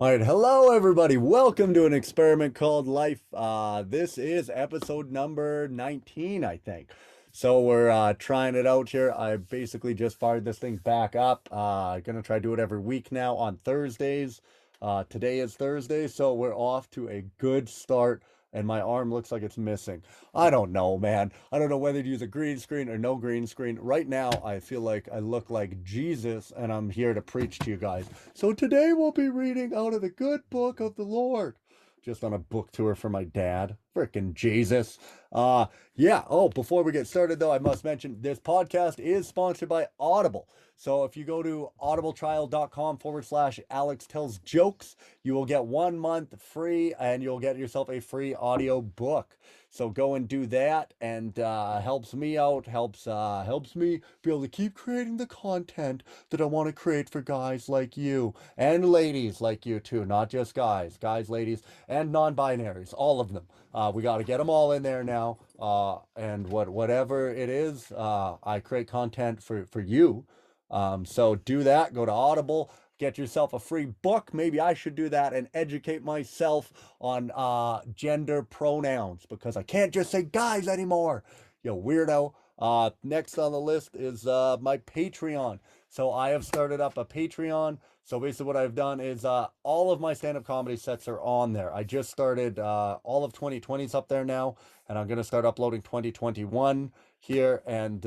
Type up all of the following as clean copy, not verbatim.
All right, hello everybody. Welcome to an experiment called life. This is episode number 19, I think. So we're trying it out here. I basically just fired this thing back up. Gonna try to do it every week now on Thursdays. Today is Thursday, so we're off to a good start. And my arm looks like it's missing. I don't know, man. I don't know whether to use a green screen or no green screen. Right now, I feel like I look like Jesus, and I'm here to preach to you guys. So today we'll be reading out of the good book of the Lord. Just on a book tour for my dad. Frickin' Jesus. Yeah. Oh, before we get started though, I must mention this podcast is sponsored by Audible. So if you go to audibletrial.com/Alex Tells Jokes, you will get 1 month free and you'll get yourself a free audio book. So go and do that, and helps me out, helps me be able to keep creating the content that I want to create for guys like you and ladies like you too, not just guys, ladies, and non-binaries, all of them. We got to get them all in there now. And whatever it is, I create content for you. So do that. Go to Audible. Get yourself a free book. Maybe I should do that and educate myself on gender pronouns, because I can't just say guys anymore. You weirdo. Next on the list is my Patreon. So I have started up a Patreon. So basically what I've done is all of my stand-up comedy sets are on there. I just started all of 2020 is up there now, and I'm going to start uploading 2021 here. And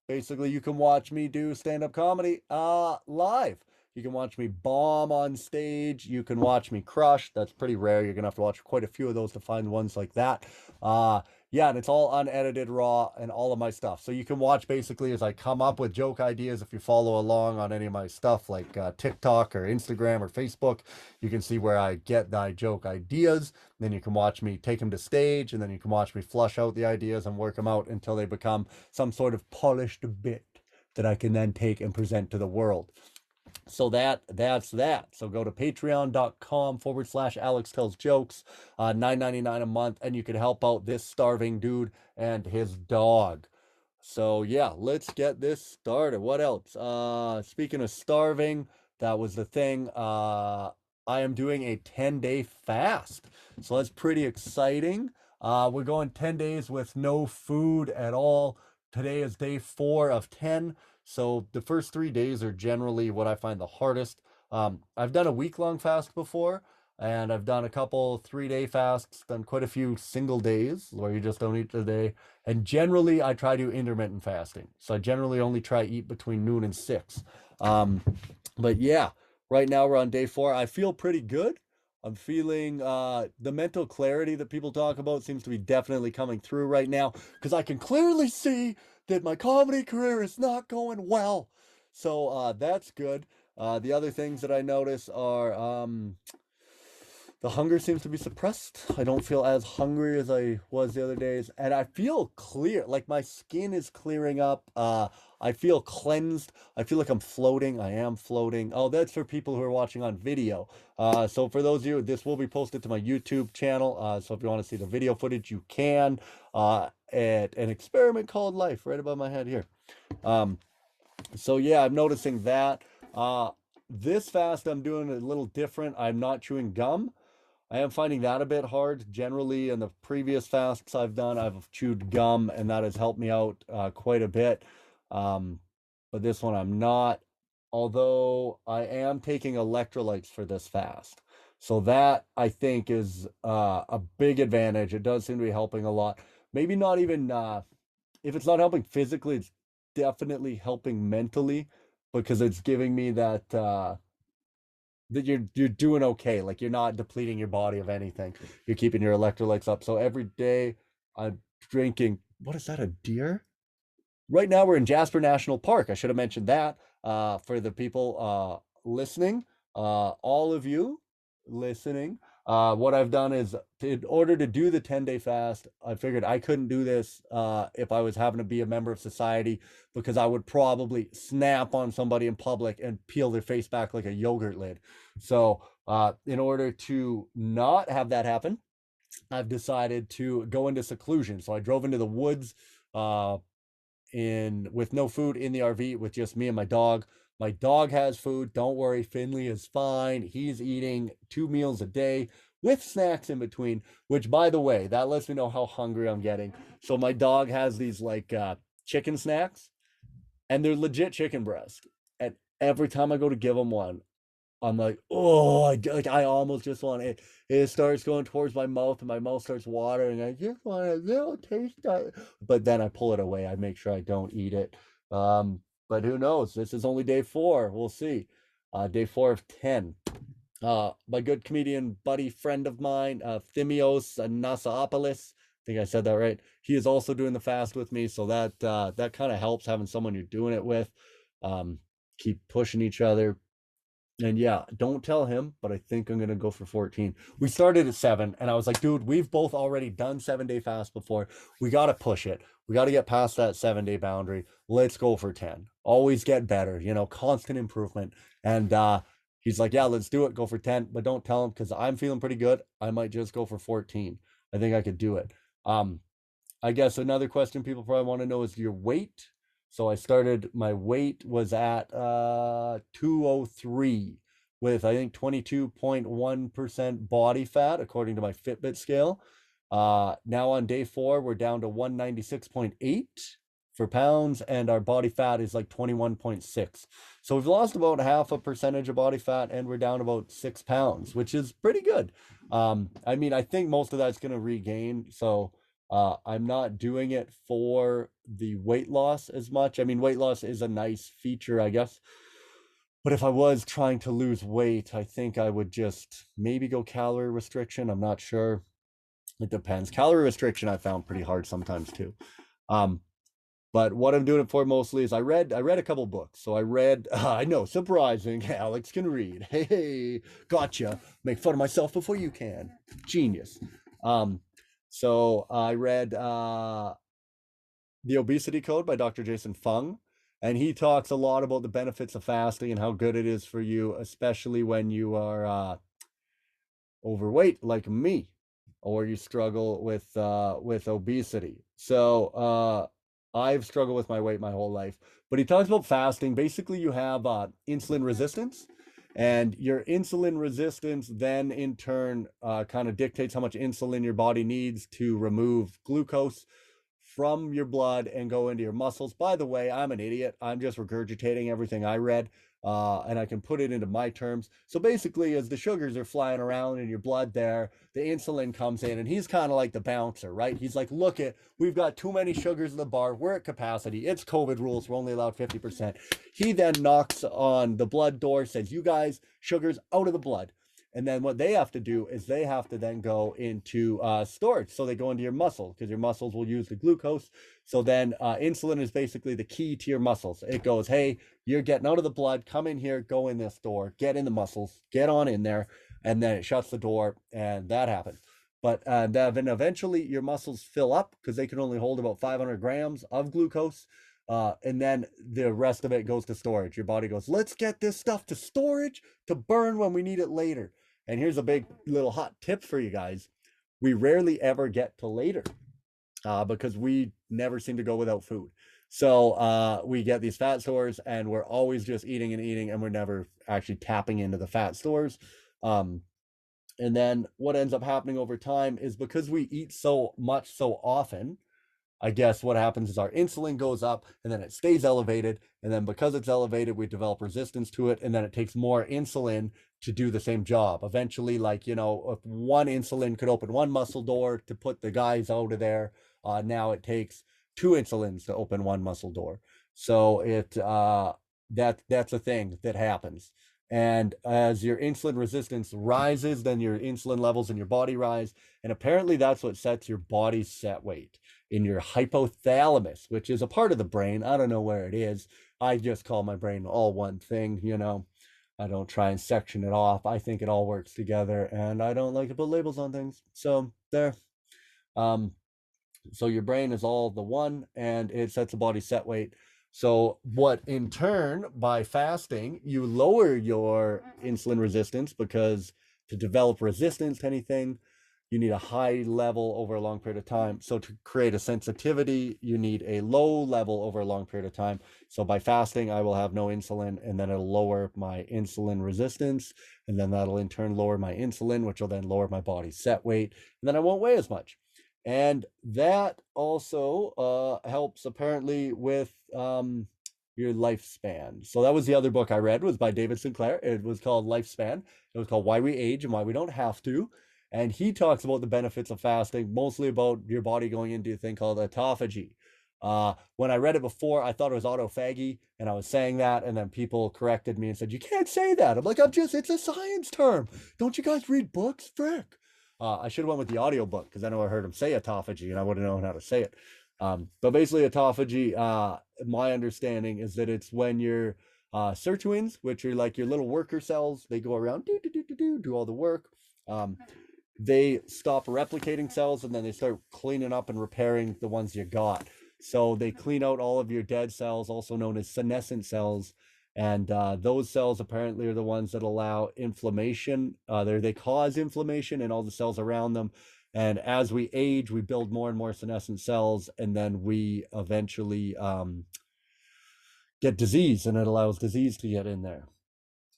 basically you can watch me do stand-up comedy live. You can watch me bomb on stage. You can watch me crush. That's pretty rare. You're gonna have to watch quite a few of those to find ones like that. Yeah, and it's all unedited, raw, and all of my stuff. So you can watch basically as I come up with joke ideas. If you follow along on any of my stuff like TikTok or Instagram or Facebook, you can see where I get my joke ideas. Then you can watch me take them to stage, and then you can watch me flush out the ideas and work them out until they become some sort of polished bit that I can then take and present to the world. So that's that. So go to patreon.com/Alex Tells Jokes, $9.99 a month, and you can help out this starving dude and his dog. So yeah, let's get this started. What else? Speaking of starving, that was the thing. I am doing a 10-day fast. So that's pretty exciting. We're going 10 days with no food at all. Today is day 4 of 10. So the first 3 days are generally what I find the hardest. I've done a week-long fast before, and I've done a couple 3-day fasts, done quite a few single days where you just don't eat the day. And generally, I try to do intermittent fasting. So I generally only try to eat between noon and 6. But yeah, right now we're on day 4. I feel pretty good. I'm feeling the mental clarity that people talk about seems to be definitely coming through right now, because I can clearly see that my comedy career is not going well. So that's good. The other things that I notice are the hunger seems to be suppressed. I don't feel as hungry as I was the other days, and I feel clear, like my skin is clearing up. I feel cleansed. I feel like I'm floating. I am floating. Oh, that's for people who are watching on video. So for those of you, this will be posted to my YouTube channel. So if you want to see the video footage, you can. At an experiment called life, right above my head here. So yeah, I'm noticing that. This fast I'm doing a little different. I'm not chewing gum. I am finding that a bit hard. Generally, in the previous fasts I've done, I've chewed gum, and that has helped me out quite a bit. Um, but this one I'm not. Although I am taking electrolytes for this fast. So that I think is a big advantage. It does seem to be helping a lot. Maybe not even if it's not helping physically, it's definitely helping mentally, because it's giving me that you're doing okay. Like you're not depleting your body of anything. You're keeping your electrolytes up. So every day I'm drinking. What is that? A deer? Right now we're in Jasper National Park. I should have mentioned that for the people listening, all of you listening. What I've done is, in order to do the 10-day fast, I figured I couldn't do this if I was having to be a member of society, because I would probably snap on somebody in public and peel their face back like a yogurt lid. So in order to not have that happen, I've decided to go into seclusion. So I drove into the woods in with no food in the RV with just me and my dog. My dog has food. Don't worry. Finley is fine. He's eating 2 meals a day with snacks in between, which, by the way, that lets me know how hungry I'm getting. So my dog has these like chicken snacks, and they're legit chicken breast. And every time I go to give him one, I'm like, oh, I almost just want it. It starts going towards my mouth, and my mouth starts watering. I just want a little taste of it. But then I pull it away. I make sure I don't eat it. But who knows? This is only day 4. We'll see. Day 4 of 10. My good comedian buddy, friend of mine, Thimios Nasaopoulos. I think I said that right. He is also doing the fast with me, so that kind of helps having someone you're doing it with. Keep pushing each other. And yeah, don't tell him, but I think I'm gonna go for 14. We started at 7, and I was like, dude, we've both already done 7-day fast before. We gotta push it. We gotta get past that 7-day boundary. Let's go for 10. Always get better, constant improvement. And he's like, yeah, let's do it. Go for 10, but don't tell him because I'm feeling pretty good. I might just go for 14. I think I could do it. I guess another question people probably want to know is your weight. So my weight was at 203 with I think 22.1% body fat according to my Fitbit scale. Now on day 4, we're down to 196.8 for pounds, and our body fat is like 21.6. So we've lost about half a percentage of body fat, and we're down about 6 pounds, which is pretty good. I mean, I think most of that's going to regain. So I'm not doing it for the weight loss as much. I mean, weight loss is a nice feature, I guess. But if I was trying to lose weight, I think I would just maybe go calorie restriction. I'm not sure. It depends. Calorie restriction I found pretty hard sometimes too. But what I'm doing it for mostly is I read a couple books. So I read, I know, surprising. Alex can read. Hey, gotcha. Make fun of myself before you can. Genius. So I read The Obesity Code by Dr. Jason Fung, and he talks a lot about the benefits of fasting and how good it is for you, especially when you are overweight like me, or you struggle with obesity. So I've struggled with my weight my whole life, but he talks about fasting. Basically, you have insulin resistance, and your insulin resistance then in turn kind of dictates how much insulin your body needs to remove glucose from your blood and go into your muscles. By the way, I'm an idiot. I'm just regurgitating everything I read, and I can put it into my terms. So basically, as the sugars are flying around in your blood there, the insulin comes in, and he's kind of like the bouncer, right? He's like, look we've got too many sugars in the bar. We're at capacity. It's COVID rules. We're only allowed 50%. He then knocks on the blood door, says, you guys, sugars out of the blood. And then what they have to do is they have to then go into storage. So they go into your muscle because your muscles will use the glucose. So then insulin is basically the key to your muscles. It goes, hey, you're getting out of the blood. Come in here, go in this door, get in the muscles, get on in there. And then it shuts the door, and that happens. But then eventually your muscles fill up because they can only hold about 500 grams of glucose. And then the rest of it goes to storage. Your body goes, let's get this stuff to storage to burn when we need it later. And here's a big little hot tip for you guys. We rarely ever get to later because we never seem to go without food. So we get these fat stores, and we're always just eating and eating, and we're never actually tapping into the fat stores. And then what ends up happening over time is because we eat so much so often, I guess what happens is our insulin goes up, and then it stays elevated. And then because it's elevated, we develop resistance to it. And then it takes more insulin to do the same job. Eventually, like, if one insulin could open one muscle door to put the guys out of there, now it takes 2 insulins to open one muscle door. So that's a thing that happens. And as your insulin resistance rises, then your insulin levels in your body rise. And apparently that's what sets your body's set weight in your hypothalamus, which is a part of the brain. I don't know where it is. I just call my brain all one thing, I don't try and section it off. I think it all works together, and I don't like to put labels on things. So there. So your brain is all the one, and it sets the body set weight. So what in turn, by fasting, you lower your insulin resistance, because to develop resistance to anything, you need a high level over a long period of time. So to create a sensitivity, you need a low level over a long period of time. So by fasting, I will have no insulin, and then it'll lower my insulin resistance, and then that'll in turn lower my insulin, which will then lower my body's set weight, and then I won't weigh as much. And that also helps apparently with your lifespan. So that was the other book I read, was by David Sinclair. It was called Lifespan. It was called Why We Age and Why We Don't Have to. And he talks about the benefits of fasting, mostly about your body going into a thing called autophagy. When I read it before, I thought it was autophagy, and I was saying that, and then people corrected me and said, "You can't say that." I'm like, it's a science term. Don't you guys read books? Frick. I should have went with the audiobook, because I know I heard him say autophagy, and I wouldn't know how to say it. But basically, autophagy, my understanding is that it's when your sirtuins, which are like your little worker cells, they go around, do all the work. They stop replicating cells, and then they start cleaning up and repairing the ones you got. So they clean out all of your dead cells, also known as senescent cells. And those cells apparently are the ones that allow inflammation. They cause inflammation in all the cells around them. And as we age, we build more and more senescent cells, and then we eventually get disease, and it allows disease to get in there.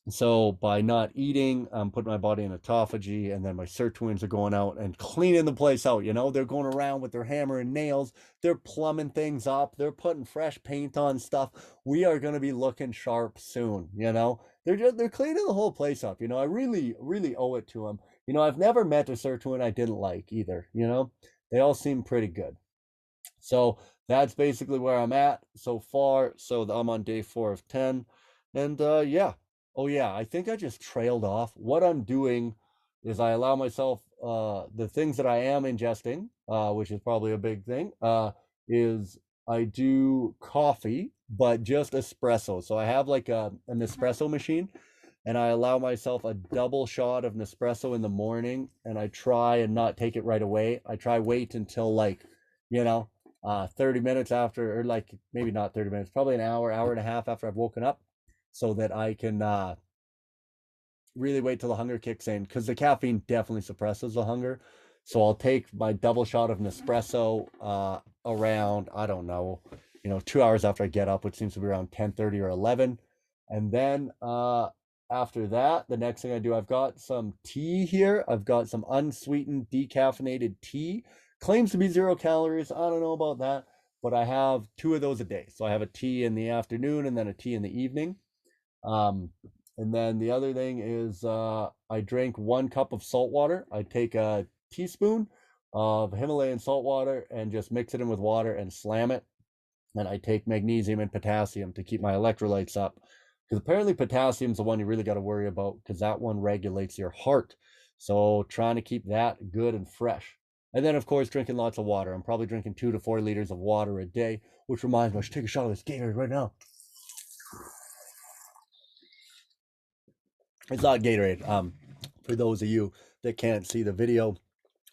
So by not eating, I'm putting my body in autophagy, and then my sirtuins are going out and cleaning the place out. They're going around with their hammer and nails. They're plumbing things up. They're putting fresh paint on stuff. We are going to be looking sharp soon. They're cleaning the whole place up. I really, really owe it to them. I've never met a sirtuin I didn't like either. They all seem pretty good. So that's basically where I'm at so far. So I'm on day 4 of 10. And yeah. Oh yeah, I think I just trailed off. What I'm doing is I allow myself the things that I am ingesting, which is probably a big thing, is I do coffee, but just espresso. So I have like an espresso machine, and I allow myself a double shot of Nespresso in the morning, and I try and not take it right away. I try wait until 30 minutes after, or like maybe not 30 minutes, probably an hour, hour and a half after I've woken up, so that I can really wait till the hunger kicks in, because the caffeine definitely suppresses the hunger. So I'll take my double shot of Nespresso around, I don't know, 2 hours after I get up, which seems to be around 10:30 or 11. And then after that, the next thing I do, I've got some tea here. I've got some unsweetened decaffeinated tea. Claims to be 0 calories. I don't know about that, but I have 2 of those a day. So I have a tea in the afternoon and then a tea in the evening. And then the other thing is I drink 1 cup of salt water. I take a teaspoon of Himalayan salt water and just mix it in with water and slam it. And I take magnesium and potassium to keep my electrolytes up. Because apparently potassium is the one you really got to worry about, because that one regulates your heart. So trying to keep that good and fresh. And then, of course, drinking lots of water. I'm probably drinking 2 to 4 liters of water a day, which reminds me, I should take a shot of this Gatorade right now. It's not Gatorade. For those of you that can't see the video,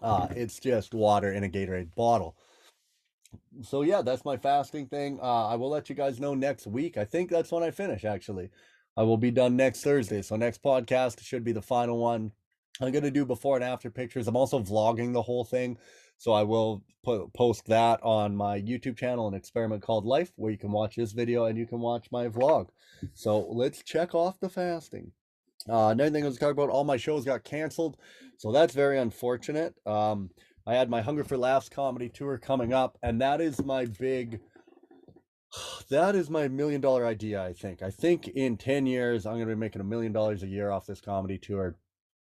it's just water in a Gatorade bottle. So yeah, that's my fasting thing. I will let you guys know next week. I think that's when I finish, actually. I will be done next Thursday. So next podcast should be the final one. I'm going to do before and after pictures. I'm also vlogging the whole thing. So I will post that on my YouTube channel, An Experiment Called Life, where you can watch this video and you can watch my vlog. So let's check off the fasting. Another thing I was talking about, all my shows got canceled. So that's very unfortunate. I had my Hunger for Laughs comedy tour coming up, and that is my $1 million idea, I think. I think in 10 years, I'm going to be making $1 million a year off this comedy tour.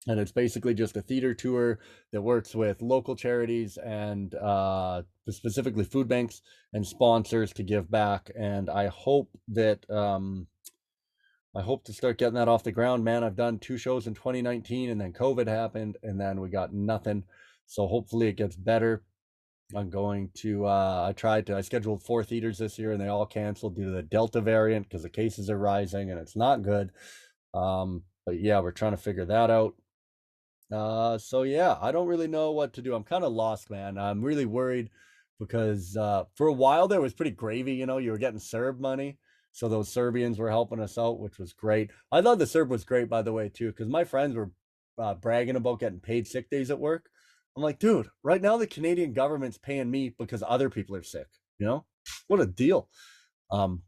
And it's basically just a theater tour that works with local charities and specifically food banks and sponsors to give back. And I hope that I hope to start getting that off the ground, man. I've done 2 shows in 2019, and then COVID happened, and then we got nothing. So hopefully it gets better. I'm going to, I scheduled 4 theaters this year, and they all canceled due to the Delta variant, because the cases are rising and it's not good. But yeah, we're trying to figure that out. So yeah, I don't really know what to do. I'm kind of lost, man. I'm really worried because for a while there was pretty gravy, you were getting CERB money. So those Serbians were helping us out, which was great. I thought the CERB was great, by the way, too, because my friends were bragging about getting paid sick days at work. I'm like, dude, right now the Canadian government's paying me because other people are sick. You know, what a deal. Um,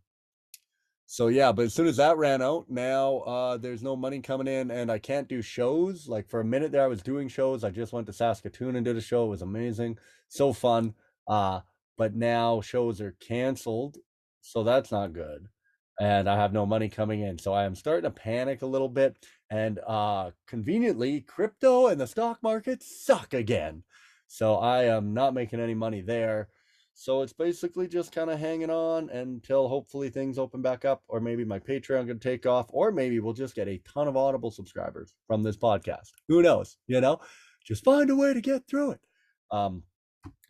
so yeah, but as soon as that ran out, now there's no money coming in, and I can't do shows. Like for a minute there, I was doing shows. I just went to Saskatoon and did a show. It was amazing, so fun. Uh, but now shows are canceled, so that's not good. And I have no money coming in. So I am starting to panic a little bit. And conveniently, crypto and the stock market suck again. So I am not making any money there. So it's basically just kind of hanging on until hopefully things open back up, or maybe my Patreon can take off, or maybe we'll just get a ton of Audible subscribers from this podcast. Who knows? You know, just find a way to get through it.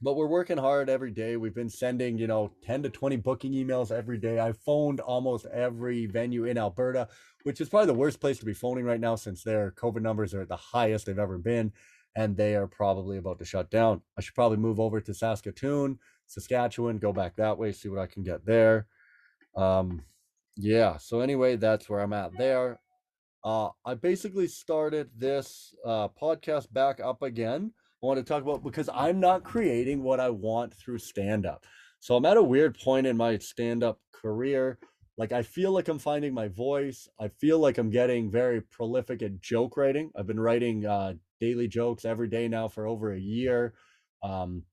But we're working hard every day. We've been sending, 10 to 20 booking emails every day. I've phoned almost every venue in Alberta, which is probably the worst place to be phoning right now since their COVID numbers are at the highest they've ever been, and they are probably about to shut down. I should probably move over to Saskatchewan, go back that way, see what I can get there. Yeah, so anyway, that's where I'm at there. I basically started this podcast back up again. I want to talk about because I'm not creating what I want through stand up. So I'm at a weird point in my stand up career. Like, I feel like I'm finding my voice. I feel like I'm getting very prolific at joke writing. I've been writing daily jokes every day now for over a year. Um,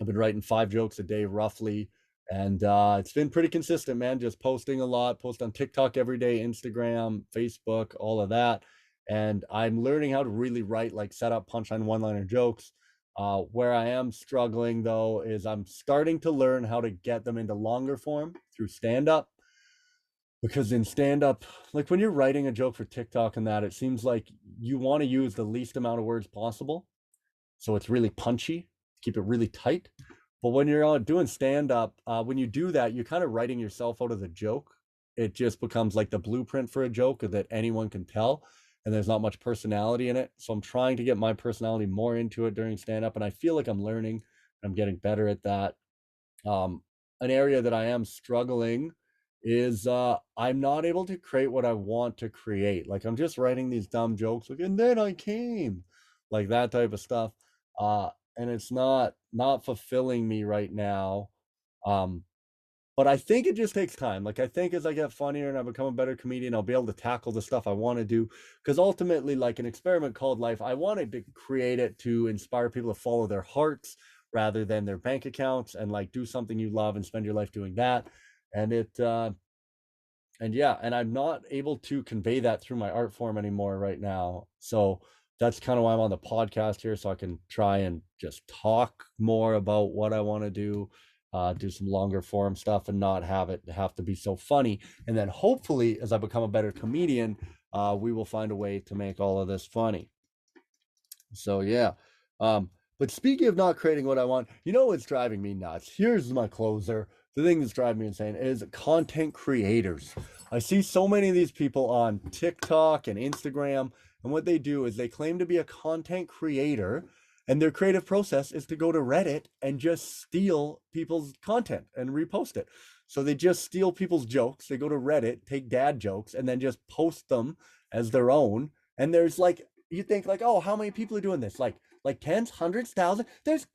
I've been writing 5 jokes a day roughly. And it's been pretty consistent, man. Just posting a lot, post on TikTok every day, Instagram, Facebook, all of that. And I'm learning how to really write, like set up punchline, one-liner jokes. Where I am struggling, though, is I'm starting to learn how to get them into longer form through stand-up. Because in stand-up, like when you're writing a joke for TikTok and that, it seems like you want to use the least amount of words possible. So it's really punchy, keep it really tight. But when you're doing stand up, when you do that, you're kind of writing yourself out of the joke. It just becomes like the blueprint for a joke that anyone can tell. And there's not much personality in it. So I'm trying to get my personality more into it during stand up. And I feel like I'm learning. I'm getting better at that. An area that I am struggling is I'm not able to create what I want to create. Like I'm just writing these dumb jokes, like, and then I came, like that type of stuff. And it's not fulfilling me right now. Um, but I think it just takes time. Like I think as I get funnier and I become a better comedian, I'll be able to tackle the stuff I want to do. Because ultimately, like an experiment called life, I wanted to create it to inspire people to follow their hearts rather than their bank accounts, and like do something you love and spend your life doing that. And and yeah, and I'm not able to convey that through my art form anymore right now. So that's kind of why I'm on the podcast here, so I can try and just talk more about what I want to do some longer form stuff and not have it have to be so funny. And then hopefully, as I become a better comedian, we will find a way to make all of this funny. So yeah. But speaking of not creating what I want, what's driving me nuts? Here's my closer. The thing that's driving me insane is content creators. I see so many of these people on TikTok and Instagram, and what they do is they claim to be a content creator, and their creative process is to go to Reddit and just steal people's content and repost it. So they just steal people's jokes. They go to Reddit, take dad jokes, and then just post them as their own. And there's like, you think like, oh, how many people are doing this? Like tens, hundreds, thousands. There's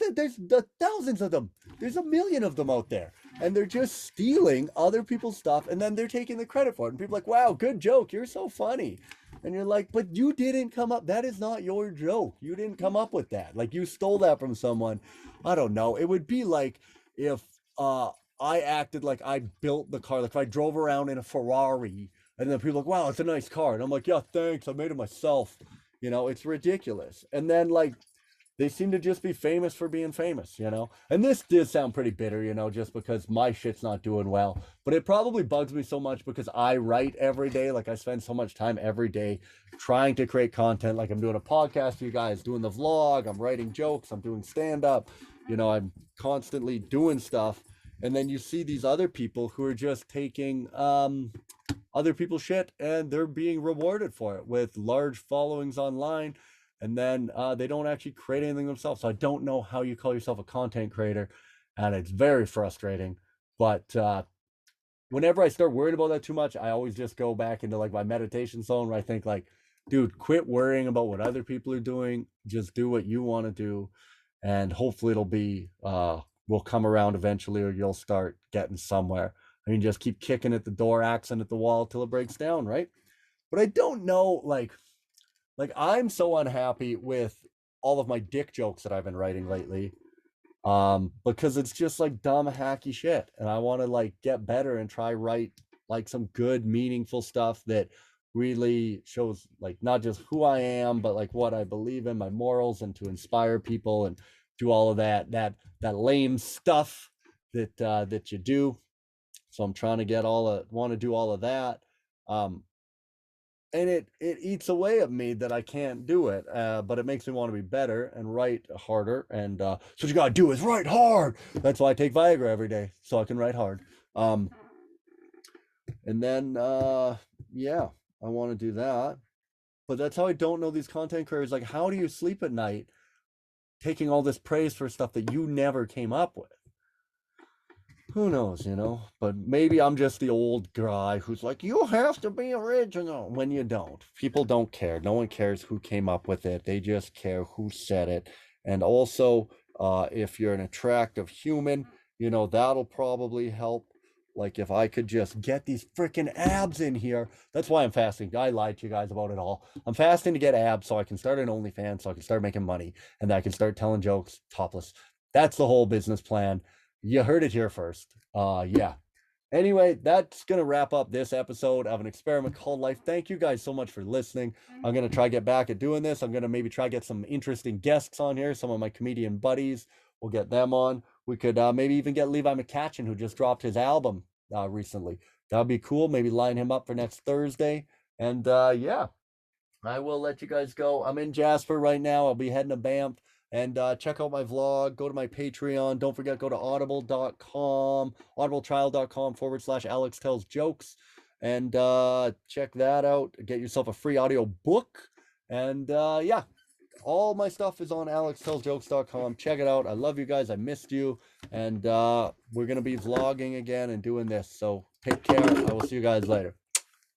thousands of them. There's a million of them out there, and they're just stealing other people's stuff, and then they're taking the credit for it. And people are like, wow, good joke. You're so funny. And you're like, but you didn't come up. That is not your joke. You didn't come up with that. Like you stole that from someone. I don't know. It would be like if I acted like I built the car. Like if I drove around in a Ferrari, and then people are like, wow, it's a nice car. And I'm like, yeah, thanks. I made it myself. It's ridiculous. And then like they seem to just be famous for being famous. And this did sound pretty bitter, just because my shit's not doing well. But it probably bugs me so much because I write every day. Like I spend so much time every day trying to create content. Like I'm doing a podcast for you guys, doing the vlog, I'm writing jokes, I'm doing stand-up. I'm constantly doing stuff. And then you see these other people who are just taking other people's shit, and they're being rewarded for it with large followings online, and then they don't actually create anything themselves. So I don't know how you call yourself a content creator, and it's very frustrating. But whenever I start worrying about that too much, I always just go back into like my meditation zone where I think like, dude, quit worrying about what other people are doing, just do what you want to do. and hopefully it'll be will come around eventually, or you'll start getting somewhere. I mean, just keep kicking at the door, axing at the wall till it breaks down, right? But I don't know, like I'm so unhappy with all of my dick jokes that I've been writing lately, because it's just like dumb hacky shit, and I want to like get better and try write like some good meaningful stuff that really shows like not just who I am, but like what I believe in, my morals, and to inspire people and do all of that lame stuff that you do. So I'm trying to get want to do all of that. um and it eats away at me that I can't do it, but it makes me want to be better and write harder. And so what you gotta do is write hard. That's why I take Viagra every day, so I can write hard. And then yeah, I want to do that. But that's how I don't know these content creators. Like, how do you sleep at night taking all this praise for stuff that you never came up with? Who knows, but maybe I'm just the old guy who's like, you have to be original, when you don't. People don't care. No one cares who came up with it. They just care who said it. And also, if you're an attractive human, that'll probably help. Like, if I could just get these freaking abs in here. That's why I'm fasting. I lied to you guys about it all. I'm fasting to get abs so I can start an OnlyFans, so I can start making money, and then I can start telling jokes topless. That's the whole business plan. You heard it here first. Yeah. Anyway, that's going to wrap up this episode of An Experiment Called Life. Thank you guys so much for listening. I'm going to try get back at doing this. I'm going to maybe try get some interesting guests on here. Some of my comedian buddies. We'll get them on. We could maybe even get Levi McCatchen, who just dropped his album recently. That'd be cool. Maybe line him up for next Thursday. And yeah, I will let you guys go. I'm in Jasper right now. I'll be heading to Banff. And check out my vlog. Go to my Patreon. Don't forget, go to audible.com, audibletrial.com/Alex Tells Jokes. And check that out. Get yourself a free audio book. And yeah, all my stuff is on alextellsjokes.com. Check it out. I love you guys. I missed you. And we're going to be vlogging again and doing this. So take care. I will see you guys later.